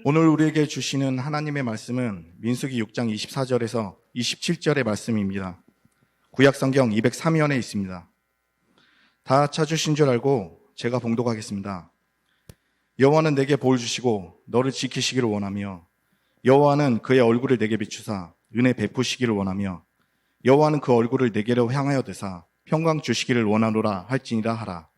오늘 우리에게 주시는 하나님의 말씀은 민수기 6장 24절에서 27절의 말씀입니다. 구약성경 203면에 있습니다. 다 찾으신 줄 알고 제가 봉독하겠습니다. 여호와는 내게 복을 주시고 너를 지키시기를 원하며, 여호와는 그의 얼굴을 내게 비추사 은혜 베푸시기를 원하며, 여호와는 그 얼굴을 내게로 향하여 드사 평강 주시기를 원하노라 할지니라 하라.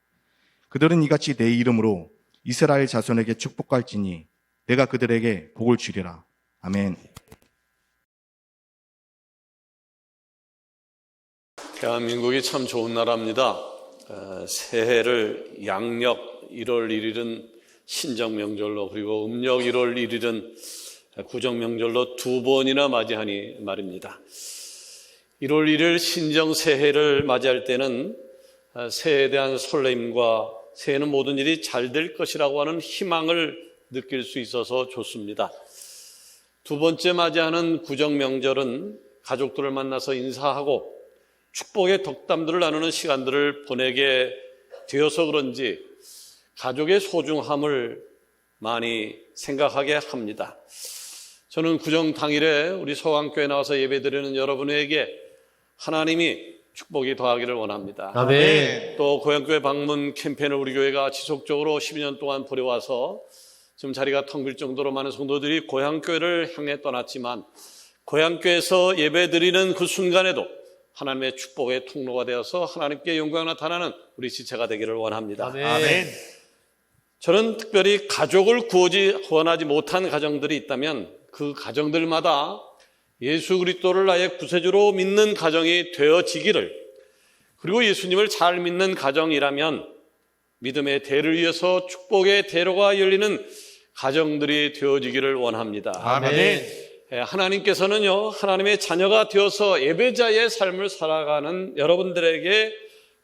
그들은 이같이 내 이름으로 이스라엘 자손에게 축복할지니 내가 그들에게 복을 주리라. 아멘. 대한민국이 참 좋은 나라입니다. 새해를 양력 1월 1일은 신정명절로, 그리고 음력 1월 1일은 구정명절로 두 번이나 맞이하니 말입니다. 1월 1일 신정새해를 맞이할 때는 새해에 대한 설렘과 새해는 모든 일이 잘 될 것이라고 하는 희망을 느낄 수 있어서 좋습니다. 두 번째 맞이하는 구정명절은 가족들을 만나서 인사하고 축복의 덕담들을 나누는 시간들을 보내게 되어서 그런지 가족의 소중함을 많이 생각하게 합니다. 저는 구정 당일에 우리 서강교회 나와서 예배드리는 여러분에게 하나님이 축복이 더하기를 원합니다. 아멘. 또 고향교회 방문 캠페인을 우리 교회가 지속적으로 12년 동안 벌여와서 지금 자리가 텅 빌 정도로 많은 성도들이 고향교회를 향해 떠났지만, 고향교회에서 예배드리는 그 순간에도 하나님의 축복의 통로가 되어서 하나님께 영광 나타나는 우리 지체가 되기를 원합니다. 아멘. 저는 특별히 가족을 구원하지 못한 가정들이 있다면 그 가정들마다 예수 그리스도를 나의 구세주로 믿는 가정이 되어지기를, 그리고 예수님을 잘 믿는 가정이라면 믿음의 대를 위해서 축복의 대로가 열리는 가정들이 되어지기를 원합니다. 아멘. 하나님께서는요, 하나님의 자녀가 되어서 예배자의 삶을 살아가는 여러분들에게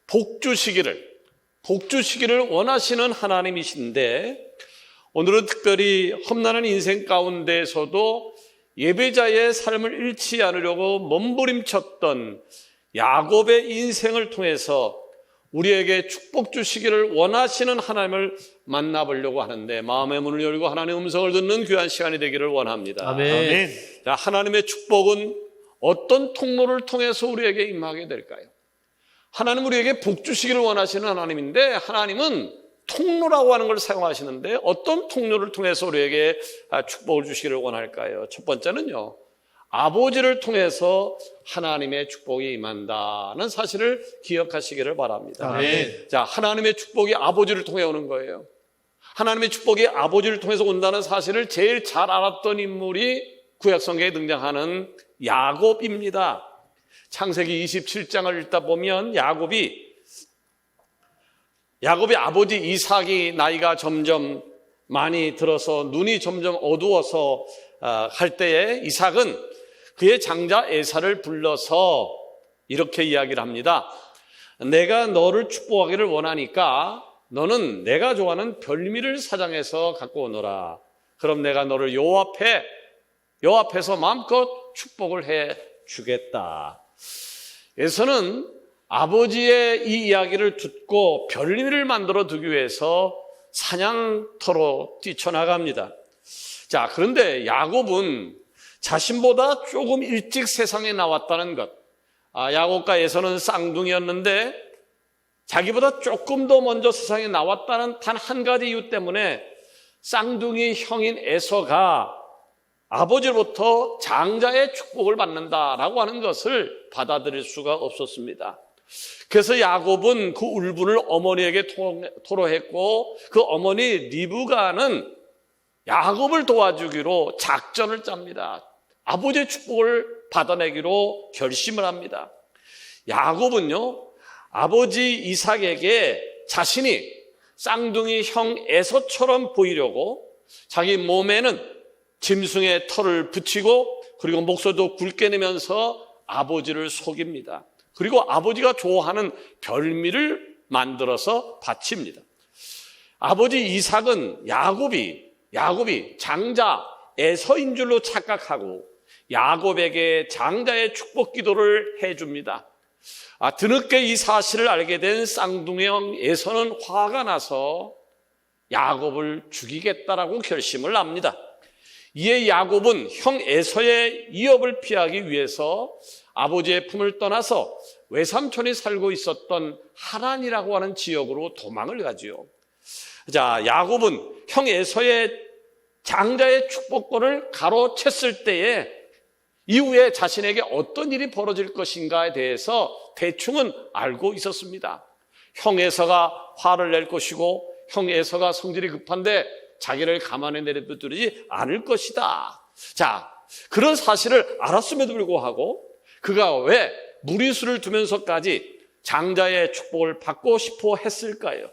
복 주시기를 원하시는 하나님이신데, 오늘은 특별히 험난한 인생 가운데에서도 예배자의 삶을 잃지 않으려고 몸부림쳤던 야곱의 인생을 통해서 우리에게 축복 주시기를 원하시는 하나님을 만나보려고 하는데, 마음의 문을 열고 하나님의 음성을 듣는 귀한 시간이 되기를 원합니다. 아멘. 자, 하나님의 축복은 어떤 통로를 통해서 우리에게 임하게 될까요? 하나님 우리에게 복 주시기를 원하시는 하나님인데, 하나님은 통로라고 하는 걸 사용하시는데 어떤 통로를 통해서 우리에게 축복을 주시기를 원할까요? 첫 번째는요, 아버지를 통해서 하나님의 축복이 임한다는 사실을 기억하시기를 바랍니다. 아멘. 자, 하나님의 축복이 아버지를 통해 오는 거예요. 하나님의 축복이 아버지를 통해서 온다는 사실을 제일 잘 알았던 인물이 구약성경에 등장하는 야곱입니다. 창세기 27장을 읽다 보면 야곱이 아버지 이삭이 나이가 점점 많이 들어서 눈이 점점 어두워서 할 때에 이삭은 그의 장자 에사를 불러서 이렇게 이야기를 합니다. 내가 너를 축복하기를 원하니까 너는 내가 좋아하는 별미를 사장해서 갖고 오너라. 그럼 내가 너를 요 앞에서 마음껏 축복을 해 주겠다. 에서는 아버지의 이 이야기를 듣고 별미를 만들어 두기 위해서 사냥터로 뛰쳐나갑니다. 자, 그런데 야곱은 자신보다 조금 일찍 세상에 나왔다는 것, 야곱과 에서는 쌍둥이였는데 자기보다 조금 더 먼저 세상에 나왔다는 단 한 가지 이유 때문에 쌍둥이 형인 에서가 아버지로부터 장자의 축복을 받는다라고 하는 것을 받아들일 수가 없었습니다. 그래서 야곱은 그 울분을 어머니에게 토로했고, 그 어머니 리브가는 야곱을 도와주기로 작전을 짭니다. 아버지의 축복을 받아내기로 결심을 합니다. 야곱은요, 아버지 이삭에게 자신이 쌍둥이 형 에서처럼 보이려고 자기 몸에는 짐승의 털을 붙이고, 그리고 목소리도 굵게 내면서 아버지를 속입니다. 그리고 아버지가 좋아하는 별미를 만들어서 바칩니다. 아버지 이삭은 야곱이 장자 에서인 줄로 착각하고 야곱에게 장자의 축복 기도를 해줍니다. 뒤늦게 이 사실을 알게 된 쌍둥이형 에서는 화가 나서 야곱을 죽이겠다라고 결심을 합니다. 이에 야곱은 형 에서의 위협을 피하기 위해서 아버지의 품을 떠나서 외삼촌이 살고 있었던 하란이라고 하는 지역으로 도망을 가지요. 자, 야곱은 형 에서의 장자의 축복권을 가로챘을 때에 이후에 자신에게 어떤 일이 벌어질 것인가에 대해서 대충은 알고 있었습니다. 형 에서가 화를 낼 것이고 형 에서가 성질이 급한데 자기를 가만히 내버려두지 않을 것이다. 자, 그런 사실을 알았음에도 불구하고 그가 왜 무리수를 두면서까지 장자의 축복을 받고 싶어 했을까요?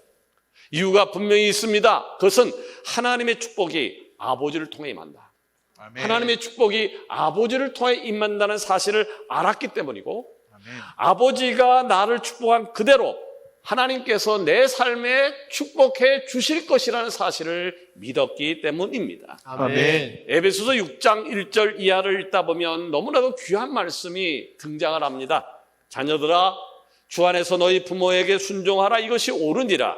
이유가 분명히 있습니다. 그것은 하나님의 축복이 아버지를 통해 임한다. 아멘. 하나님의 축복이 아버지를 통해 임한다는 사실을 알았기 때문이고, 아멘. 아버지가 나를 축복한 그대로 하나님께서 내 삶에 축복해 주실 것이라는 사실을 믿었기 때문입니다. 아멘. 에베소서 6장 1절 이하를 읽다 보면 너무나도 귀한 말씀이 등장을 합니다. 자녀들아, 주 안에서 너희 부모에게 순종하라. 이것이 옳으니라.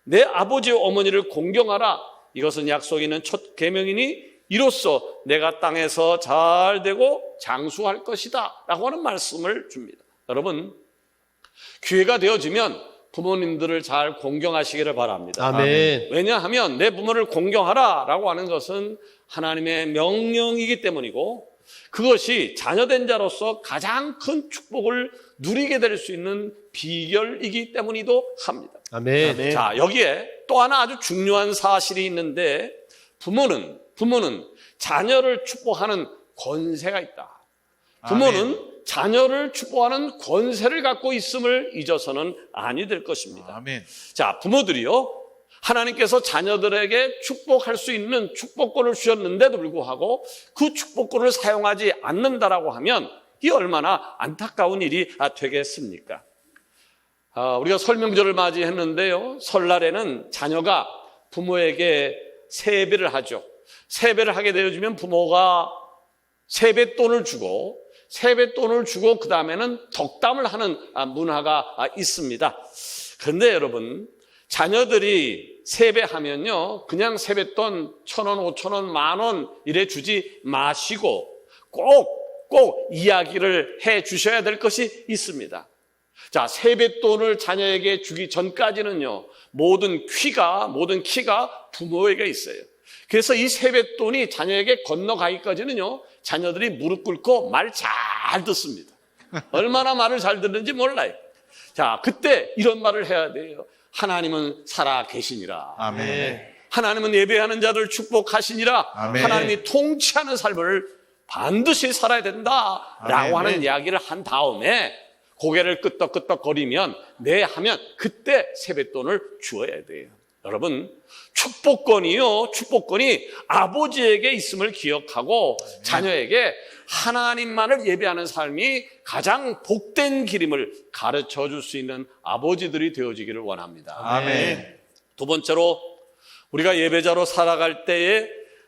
내 아버지 어머니를 공경하라. 이것은 약속 있는 첫 계명이니 이로써 내가 땅에서 잘 되고 장수할 것이다 라고 하는 말씀을 줍니다. 여러분, 기회가 되어지면 부모님들을 잘 공경하시기를 바랍니다. 아멘. 왜냐하면 내 부모를 공경하라 라고 하는 것은 하나님의 명령이기 때문이고, 그것이 자녀된 자로서 가장 큰 축복을 누리게 될 수 있는 비결이기 때문이기도 합니다. 아멘. 자, 여기에 또 하나 아주 중요한 사실이 있는데, 부모는 자녀를 축복하는 권세가 있다. 부모는 자녀를 축복하는 권세를 갖고 있음을 잊어서는 아니 될 것입니다. 아멘. 자, 부모들이요, 하나님께서 자녀들에게 축복할 수 있는 축복권을 주셨는데도 불구하고 그 축복권을 사용하지 않는다라고 하면 이 얼마나 안타까운 일이 되겠습니까? 우리가 설명절을 맞이했는데요, 설날에는 자녀가 부모에게 세배를 하죠. 세배를 하게 되어지면 부모가 세뱃돈을 주고 그 다음에는 덕담을 하는 문화가 있습니다. 그런데 여러분, 자녀들이 세배하면요, 그냥 세뱃돈 1,000원, 5,000원, 10,000원 이래 주지 마시고 꼭 이야기를 해 주셔야 될 것이 있습니다. 자, 세뱃돈을 자녀에게 주기 전까지는요, 모든 키가 부모에게 있어요. 그래서 이 세뱃돈이 자녀에게 건너가기까지는요, 자녀들이 무릎 꿇고 말 잘 듣습니다. 얼마나 말을 잘 듣는지 몰라요. 자, 그때 이런 말을 해야 돼요. 하나님은 살아 계시니라. 아멘. 하나님은 예배하는 자들 축복하시니라. 아멘. 하나님이 통치하는 삶을 반드시 살아야 된다라고 아멘. 하는 이야기를 한 다음에 고개를 끄덕끄덕거리면 네 하면 그때 세뱃돈을 주어야 돼요. 여러분, 축복권이 아버지에게 있음을 기억하고 자녀에게 하나님만을 예배하는 삶이 가장 복된 길임을 가르쳐 줄 수 있는 아버지들이 되어지기를 원합니다. 아멘. 두 번째로, 우리가 예배자로 살아갈 때에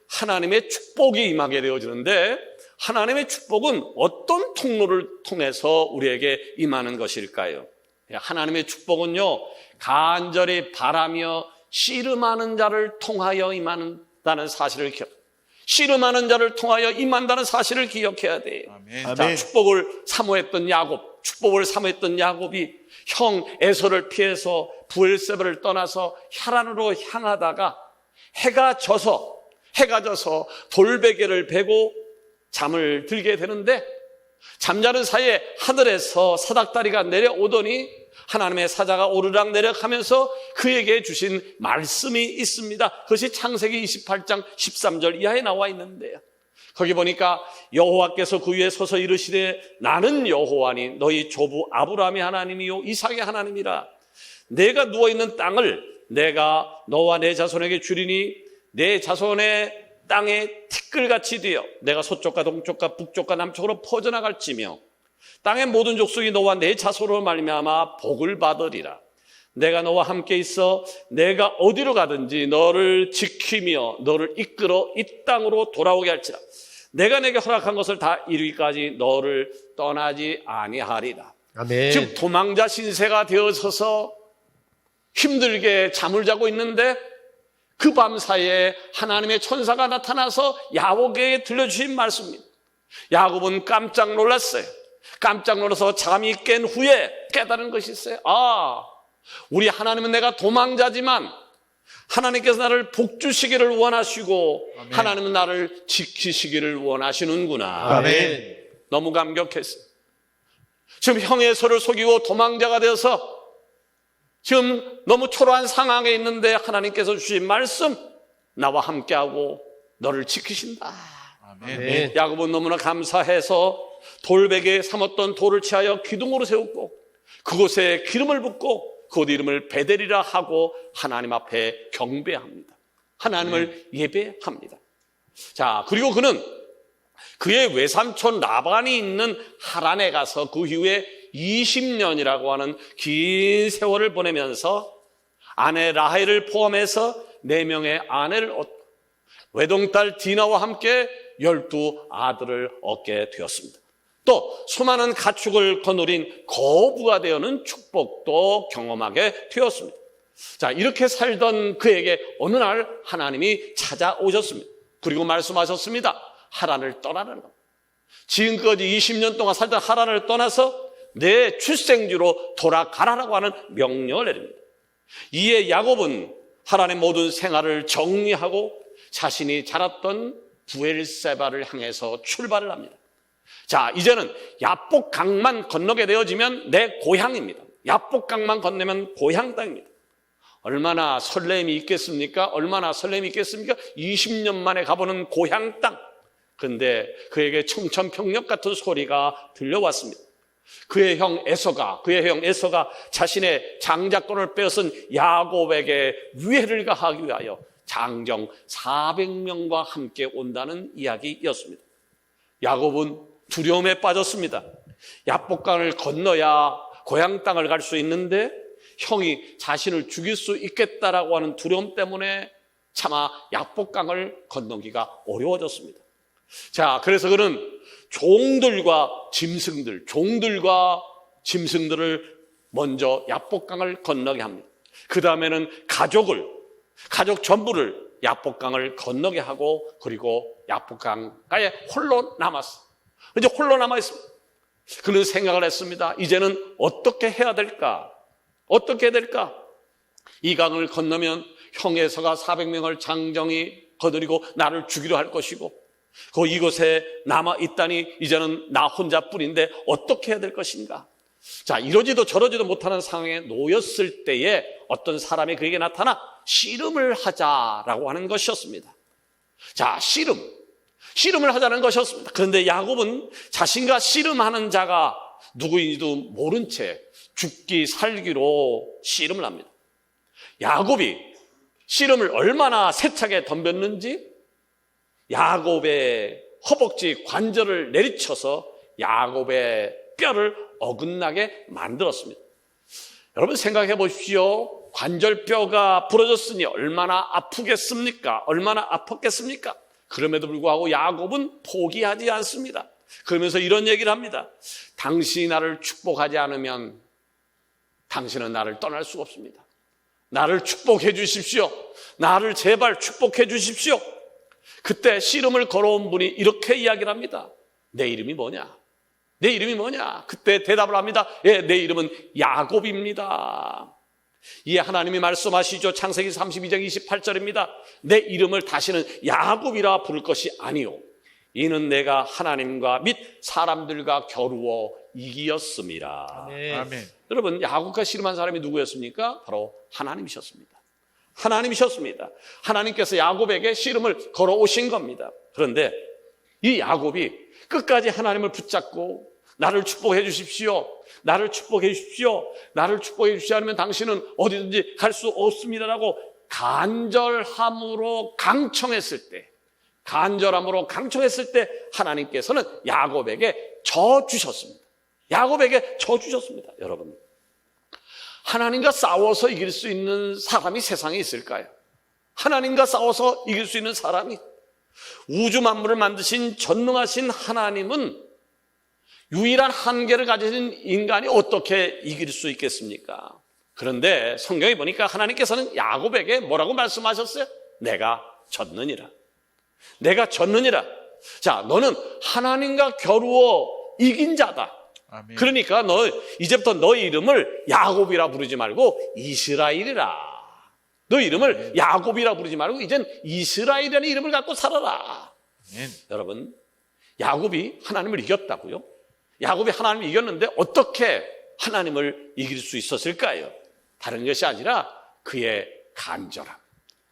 하나님의 축복이 임하게 되어지는데, 하나님의 축복은 어떤 통로를 통해서 우리에게 임하는 것일까요? 하나님의 축복은요, 간절히 바라며 씨름하는 자를 통하여 임한다는 사실을 씨름하는 자를 통하여 임한다는 사실을 기억해야 돼요. 아멘. 자, 축복을 사모했던 야곱이 형 에서를 피해서 브엘세바를 떠나서 하란으로 향하다가 해가 져서 돌베개를 베고 잠을 들게 되는데, 잠자는 사이에 하늘에서 사닥다리가 내려오더니 하나님의 사자가 오르락 내려가면서 그에게 주신 말씀이 있습니다. 그것이 창세기 28장 13절 이하에 나와 있는데요, 거기 보니까 여호와께서 그 위에 서서 이르시되 나는 여호와니 너희 조부 아브라함의 하나님이요 이삭의 하나님이라. 내가 누워있는 땅을 내가 너와 내 자손에게 주리니 내 자손의 땅에 티끌같이 되어 내가 서쪽과 동쪽과 북쪽과 남쪽으로 퍼져나갈지며 땅의 모든 족속이 너와 내 자손으로 말미암아 복을 받으리라. 내가 너와 함께 있어 내가 어디로 가든지 너를 지키며 너를 이끌어 이 땅으로 돌아오게 할지라. 내가 내게 허락한 것을 다 이루기까지 너를 떠나지 아니하리라. 아멘. 즉, 도망자 신세가 되어서서 힘들게 잠을 자고 있는데 그 밤 사이에 하나님의 천사가 나타나서 야곱에게 들려주신 말씀입니다. 야곱은 깜짝 놀랐어요. 깜짝 놀라서 잠이 깬 후에 깨달은 것이 있어요. 우리 하나님은 내가 도망자지만 하나님께서 나를 복주시기를 원하시고 아멘. 하나님은 나를 지키시기를 원하시는구나. 아멘. 너무 감격했어요. 지금 형의 소를 속이고 도망자가 되어서 지금 너무 초라한 상황에 있는데 하나님께서 주신 말씀, 나와 함께하고 너를 지키신다. 아멘. 야곱은 너무나 감사해서 돌베개에 삼았던 돌을 취하여 기둥으로 세웠고 그곳에 기름을 붓고 그곳 이름을 베델이라 하고 하나님 앞에 경배합니다. 하나님을 예배합니다. 자, 그리고 그는 그의 외삼촌 라반이 있는 하란에 가서 그 이후에 20년이라고 하는 긴 세월을 보내면서 아내 라헬을 포함해서 4명의 아내를 얻고 외동딸 디나와 함께 12아들을 얻게 되었습니다. 또 수많은 가축을 거느린 거부가 되어는 축복도 경험하게 되었습니다. 자, 이렇게 살던 그에게 어느 날 하나님이 찾아오셨습니다. 그리고 말씀하셨습니다. 하란을 떠나라는 겁니다. 지금까지 20년 동안 살던 하란을 떠나서 내 출생지로 돌아가라라고 하는 명령을 내립니다. 이에 야곱은 하란의 모든 생활을 정리하고 자신이 자랐던 부엘세바를 향해서 출발을 합니다. 자, 이제는 야복강만 건너게 되어지면 내 고향입니다. 야복강만 건너면 고향 땅입니다. 얼마나 설렘이 있겠습니까? 얼마나 설렘이 있겠습니까? 20년 만에 가보는 고향 땅. 그런데 그에게 청천벽력 같은 소리가 들려왔습니다. 그의 형 에서가 자신의 장자권을 빼앗은 야곱에게 위해를 가하기 위하여 장정 400명과 함께 온다는 이야기였습니다. 야곱은 두려움에 빠졌습니다. 야복강을 건너야 고향 땅을 갈 수 있는데 형이 자신을 죽일 수 있겠다라고 하는 두려움 때문에 차마 야복강을 건너기가 어려워졌습니다. 자, 그래서 그는 종들과 짐승들을 먼저 야복강을 건너게 합니다. 그 다음에는 가족 전부를 야복강을 건너게 하고 그리고 야복강가에 홀로 남았어. 이제 홀로 남아있습니다. 그는 생각을 했습니다. 이제는 어떻게 해야 될까? 어떻게 해야 될까? 이 강을 건너면 형에서가 400명을 장정이 거느리고 나를 죽이려 할 것이고 이곳에 남아있다니 이제는 나 혼자뿐인데 어떻게 해야 될 것인가? 자, 이러지도 저러지도 못하는 상황에 놓였을 때에 어떤 사람이 그에게 나타나 씨름을 하자라고 하는 것이었습니다. 자, 씨름을 하자는 것이었습니다. 그런데 야곱은 자신과 씨름하는 자가 누구인지도 모른 채 죽기 살기로 씨름을 합니다. 야곱이 씨름을 얼마나 세차게 덤볐는지 야곱의 허벅지 관절을 내리쳐서 야곱의 뼈를 어긋나게 만들었습니다. 여러분 생각해 보십시오. 관절뼈가 부러졌으니 얼마나 아프겠습니까? 얼마나 아팠겠습니까? 그럼에도 불구하고 야곱은 포기하지 않습니다. 그러면서 이런 얘기를 합니다. 당신이 나를 축복하지 않으면 당신은 나를 떠날 수가 없습니다. 나를 축복해 주십시오. 나를 제발 축복해 주십시오. 그때 씨름을 걸어온 분이 이렇게 이야기를 합니다. 내 이름이 뭐냐? 내 이름이 뭐냐? 그때 대답을 합니다. 예, 내 이름은 야곱입니다. 이에 하나님이 말씀하시죠. 창세기 32장 28절입니다. 내 이름을 다시는 야곱이라 부를 것이 아니요 이는 내가 하나님과 및 사람들과 겨루어 이기었습니다. 아멘. 여러분, 야곱과 씨름한 사람이 누구였습니까? 바로 하나님이셨습니다. 하나님이셨습니다. 하나님께서 야곱에게 씨름을 걸어오신 겁니다. 그런데 이 야곱이 끝까지 하나님을 붙잡고 나를 축복해 주십시오. 나를 축복해 주십시오. 나를 축복해 주시지 않으면 당신은 어디든지 갈 수 없습니다라고 간절함으로 강청했을 때 하나님께서는 야곱에게 져 주셨습니다. 야곱에게 져 주셨습니다. 여러분, 하나님과 싸워서 이길 수 있는 사람이 세상에 있을까요? 하나님과 싸워서 이길 수 있는 사람이, 우주 만물을 만드신 전능하신 하나님은 유일한 한계를 가진 인간이 어떻게 이길 수 있겠습니까? 그런데 성경에 보니까 하나님께서는 야곱에게 뭐라고 말씀하셨어요? 내가 졌느니라. 내가 졌느니라. 자, 너는 하나님과 겨루어 이긴 자다. 아멘. 그러니까 이제부터 너의 이름을 야곱이라 부르지 말고 이스라엘이라. 너 이름을 야곱이라 부르지 말고 이젠 이스라엘이라는 이름을 갖고 살아라. 아멘. 여러분, 야곱이 하나님을 이겼다고요? 야곱이 하나님을 이겼는데 어떻게 하나님을 이길 수 있었을까요? 다른 것이 아니라 그의 간절함.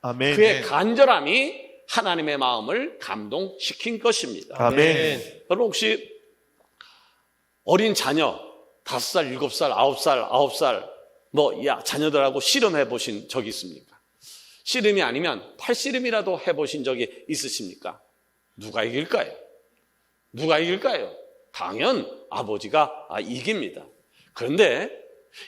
아멘. 그의 간절함이 하나님의 마음을 감동시킨 것입니다. 아멘. 여러분 혹시 어린 자녀 5살, 7살, 9살 자녀들하고 씨름해 보신 적이 있습니까? 씨름이 아니면 팔씨름이라도 해보신 적이 있으십니까? 누가 이길까요? 누가 이길까요? 당연 아버지가 이깁니다. 그런데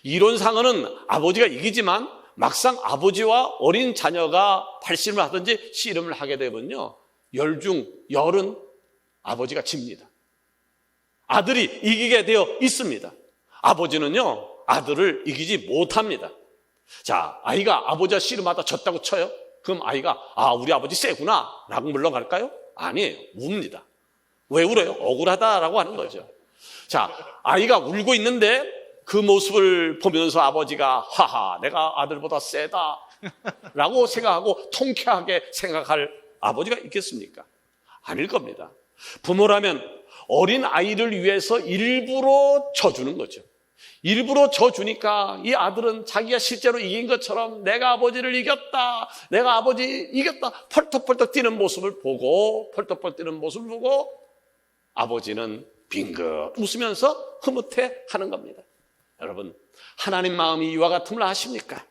이론상은 아버지가 이기지만 막상 아버지와 어린 자녀가 팔씨름을 하든지 씨름을 하게 되면요, 열은 아버지가 집니다. 아들이 이기게 되어 있습니다. 아버지는요, 아들을 이기지 못합니다. 자, 아이가 아버지와 씨름하다 졌다고 쳐요. 그럼 아이가 우리 아버지 세구나 라고 물러갈까요? 아니에요. 웁니다. 왜 울어요? 억울하다라고 하는 거죠. 자, 아이가 울고 있는데 그 모습을 보면서 아버지가 하하, 내가 아들보다 세다 라고 생각하고 통쾌하게 생각할 아버지가 있겠습니까? 아닐 겁니다. 부모라면 어린 아이를 위해서 일부러 져주는 거죠. 일부러 져주니까 이 아들은 자기가 실제로 이긴 것처럼 내가 아버지를 이겼다, 내가 아버지 이겼다 펄떡펄떡 뛰는 모습을 보고 아버지는 빙긋 웃으면서 흐뭇해하는 겁니다. 여러분, 하나님 마음이 이와 같음을 아십니까?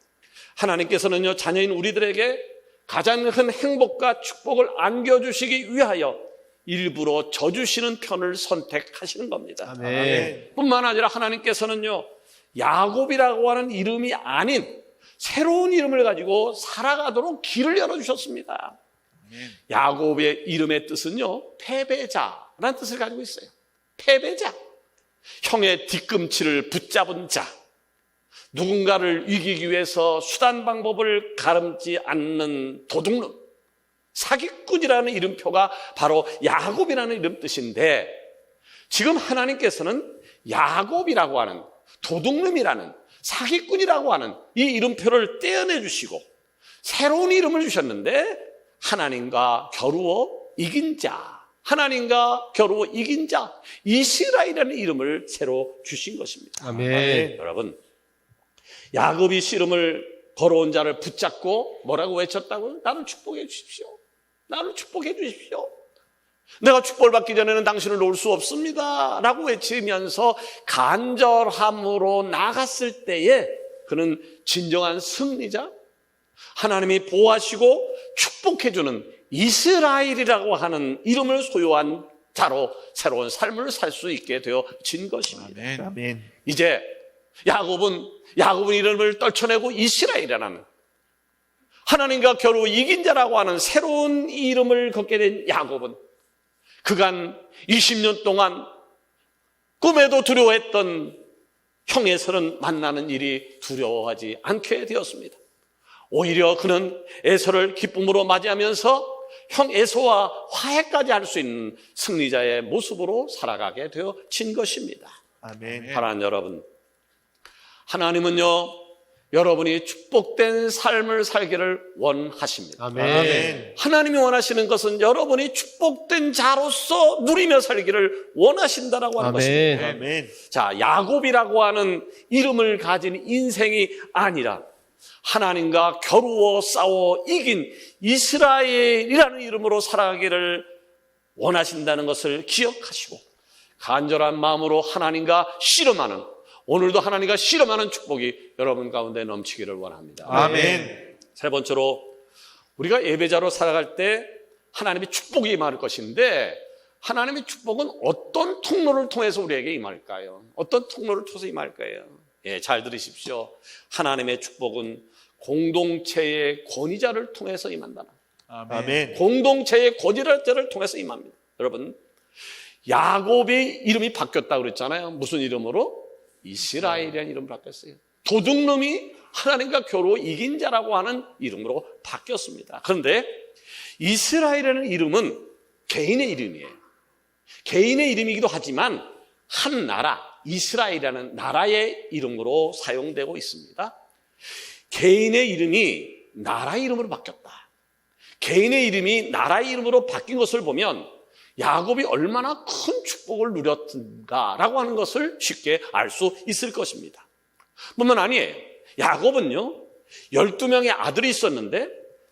하나님께서는요, 자녀인 우리들에게 가장 큰 행복과 축복을 안겨주시기 위하여 일부러 져주시는 편을 선택하시는 겁니다. 아멘. 뿐만 아니라 하나님께서는요, 야곱이라고 하는 이름이 아닌 새로운 이름을 가지고 살아가도록 길을 열어주셨습니다. 아멘. 야곱의 이름의 뜻은요, 패배자라는 뜻을 가지고 있어요. 패배자. 형의 뒤꿈치를 붙잡은 자. 누군가를 이기기 위해서 수단 방법을 가름지 않는 도둑놈. 사기꾼이라는 이름표가 바로 야곱이라는 이름 뜻인데, 지금 하나님께서는 야곱이라고 하는, 도둑놈이라는, 사기꾼이라고 하는 이 이름표를 떼어내 주시고 새로운 이름을 주셨는데, 하나님과 겨루어 이긴 자, 하나님과 겨루어 이긴 자, 이스라엘이라는 이름을 새로 주신 것입니다. 아멘. 여러분, 야곱이 씨름을 걸어온 자를 붙잡고 뭐라고 외쳤다고요? 나를 축복해 주십시오. 나를 축복해 주십시오. 내가 축복을 받기 전에는 당신을 놓을 수 없습니다 라고 외치면서 간절함으로 나갔을 때에 그는 진정한 승리자, 하나님이 보호하시고 축복해 주는 이스라엘이라고 하는 이름을 소유한 자로 새로운 삶을 살 수 있게 되어진 것입니다. 아멘. 아멘. 이제 야곱은 이름을 떨쳐내고 이스라엘이라는, 하나님과 겨루 이긴 자라고 하는 새로운 이름을 걷게 된 야곱은 그간 20년 동안 꿈에도 두려워했던 형 에서를 만나는 일이 두려워하지 않게 되었습니다. 오히려 그는 에서를 기쁨으로 맞이하면서 형 에서와 화해까지 할 수 있는 승리자의 모습으로 살아가게 되어진 것입니다. 아멘. 사랑하는 여러분, 하나님은요, 여러분이 축복된 삶을 살기를 원하십니다. 아멘. 하나님이 원하시는 것은 여러분이 축복된 자로서 누리며 살기를 원하신다라고 하는 것입니다. 아멘. 자, 야곱이라고 하는 이름을 가진 인생이 아니라 하나님과 겨루어 싸워 이긴 이스라엘이라는 이름으로 살아가기를 원하신다는 것을 기억하시고 간절한 마음으로 하나님과 씨름하는, 오늘도 하나님과 씨름하는 축복이 여러분 가운데 넘치기를 원합니다. 아멘. 세 번째로, 우리가 예배자로 살아갈 때 하나님의 축복이 임할 것인데, 하나님의 축복은 어떤 통로를 통해서 우리에게 임할까요? 어떤 통로를 통해서 임할까요? 예, 잘 들으십시오. 하나님의 축복은 공동체의 권위자를 통해서 임한다. 아멘. 공동체의 권위자를 통해서 임합니다. 여러분, 야곱의 이름이 바뀌었다고 그랬잖아요. 무슨 이름으로? 이스라엘이라는 이름으로 바뀌었어요. 도둑놈이 하나님과 겨루어 이긴 자라고 하는 이름으로 바뀌었습니다. 그런데 이스라엘이라는 이름은 개인의 이름이에요. 개인의 이름이기도 하지만 한 나라, 이스라엘이라는 나라의 이름으로 사용되고 있습니다. 개인의 이름이 나라 이름으로 바뀌었다. 개인의 이름이 나라 이름으로 바뀐 것을 보면 야곱이 얼마나 큰 축복을 누렸던가라고 하는 것을 쉽게 알 수 있을 것입니다. 뿐만 아니에요. 야곱은요, 12명의 아들이 있었는데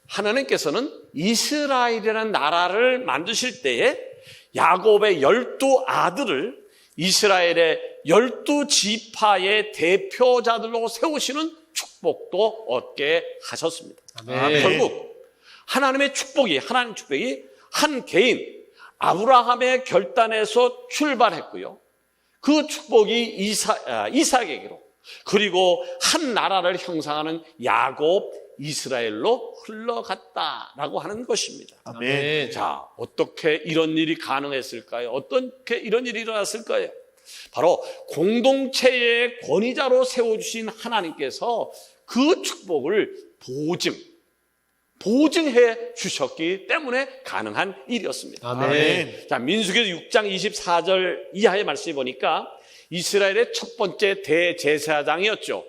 하나님께서는 이스라엘이라는 나라를 만드실 때에 야곱의 12아들을 이스라엘의 12지파의 대표자들로 세우시는 축복도 얻게 하셨습니다. 아멘. 결국 하나님 축복이 한 개인 아브라함의 결단에서 출발했고요. 그 축복이 이삭에게로, 그리고 한 나라를 형성하는 야곱, 이스라엘로 흘러갔다라고 하는 것입니다. 아멘. 자, 어떻게 이런 일이 가능했을까요? 어떻게 이런 일이 일어났을까요? 바로 공동체의 권위자로 세워주신 하나님께서 그 축복을 보증해 주셨기 때문에 가능한 일이었습니다. 아멘. 자, 민수기 6장 24절 이하의 말씀을 보니까 이스라엘의 첫 번째 대제사장이었죠.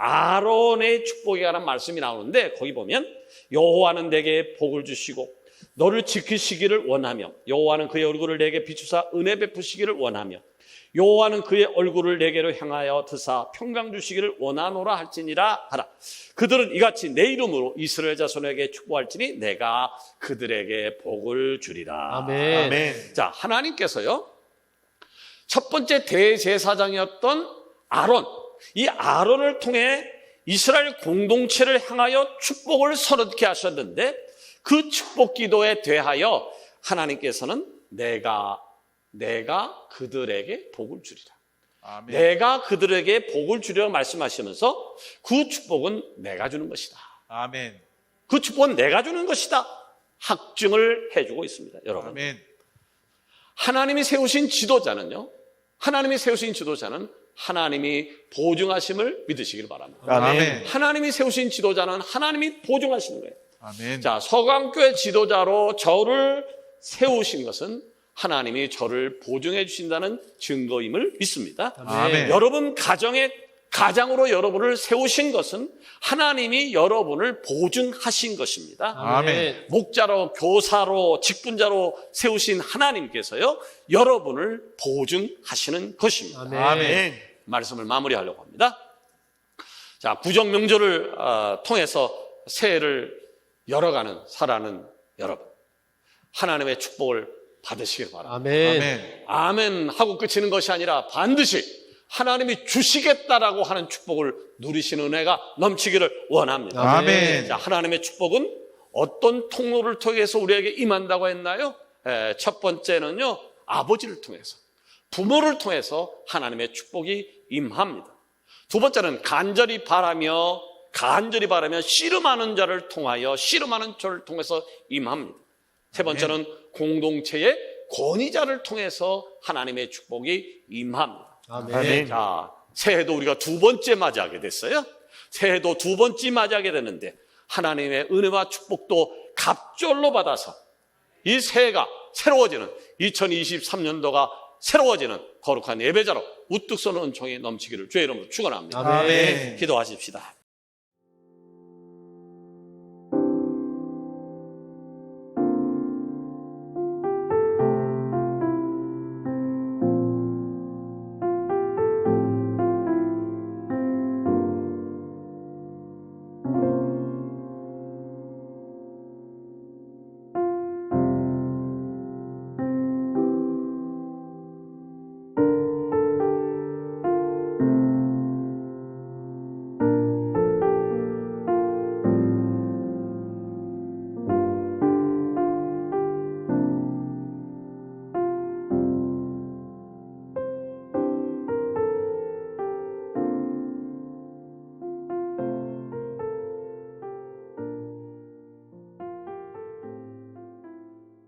아론의 축복에 관한 말씀이 나오는데 거기 보면 여호와는 내게 복을 주시고 너를 지키시기를 원하며 여호와는 그의 얼굴을 내게 비추사 은혜 베푸시기를 원하며 여호와는 그의 얼굴을 내게로 향하여 드사 평강 주시기를 원하노라 할지니라 하라. 그들은 이같이 내 이름으로 이스라엘 자손에게 축복할지니 내가 그들에게 복을 주리라. 아멘. 아멘. 자, 하나님께서요, 첫 번째 대제사장이었던 아론, 이 아론을 통해 이스라엘 공동체를 향하여 축복을 선언케 하셨는데 그 축복 기도에 대하여 하나님께서는 내가 그들에게 복을 주리라. 아멘. 내가 그들에게 복을 주리라고 말씀하시면서 그 축복은 내가 주는 것이다. 아멘. 그 축복은 내가 주는 것이다. 확증을 해주고 있습니다. 여러분. 아멘. 하나님이 세우신 지도자는 하나님이 보증하심을 믿으시길 바랍니다. 아멘. 하나님이 세우신 지도자는 하나님이 보증하시는 거예요. 아멘. 자, 서강교회 지도자로 저를 세우신 것은 하나님이 저를 보증해 주신다는 증거임을 믿습니다. 아멘. 여러분 가장으로 여러분을 세우신 것은 하나님이 여러분을 보증하신 것입니다. 아멘. 목자로, 교사로, 직분자로 세우신 하나님께서요, 여러분을 보증하시는 것입니다. 아멘. 말씀을 마무리하려고 합니다. 자, 구정명절을 통해서 새해를 열어가는 살아가는 여러분, 하나님의 축복을 받으시길 바랍니다. 아멘. 아멘. 아멘 하고 끝이는 것이 아니라 반드시 하나님이 주시겠다라고 하는 축복을 누리시는 은혜가 넘치기를 원합니다. 아멘. 자, 하나님의 축복은 어떤 통로를 통해서 우리에게 임한다고 했나요? 첫 번째는요, 아버지를 통해서, 부모를 통해서 하나님의 축복이 임합니다. 두 번째는 간절히 바라며 씨름하는 자를 통해서 임합니다. 세 번째는 공동체의 권위자를 통해서 하나님의 축복이 임합니다. 아멘. 자, 새해도 우리가 두 번째 맞이하게 됐어요. 새해도 두 번째 맞이하게 되는데 하나님의 은혜와 축복도 갑절로 받아서 이 새해가 새로워지는 2023년도가 새로워지는 거룩한 예배자로 우뚝 서는 은총이 넘치기를 주의 이름으로 축원합니다. 아멘. 기도하십시다.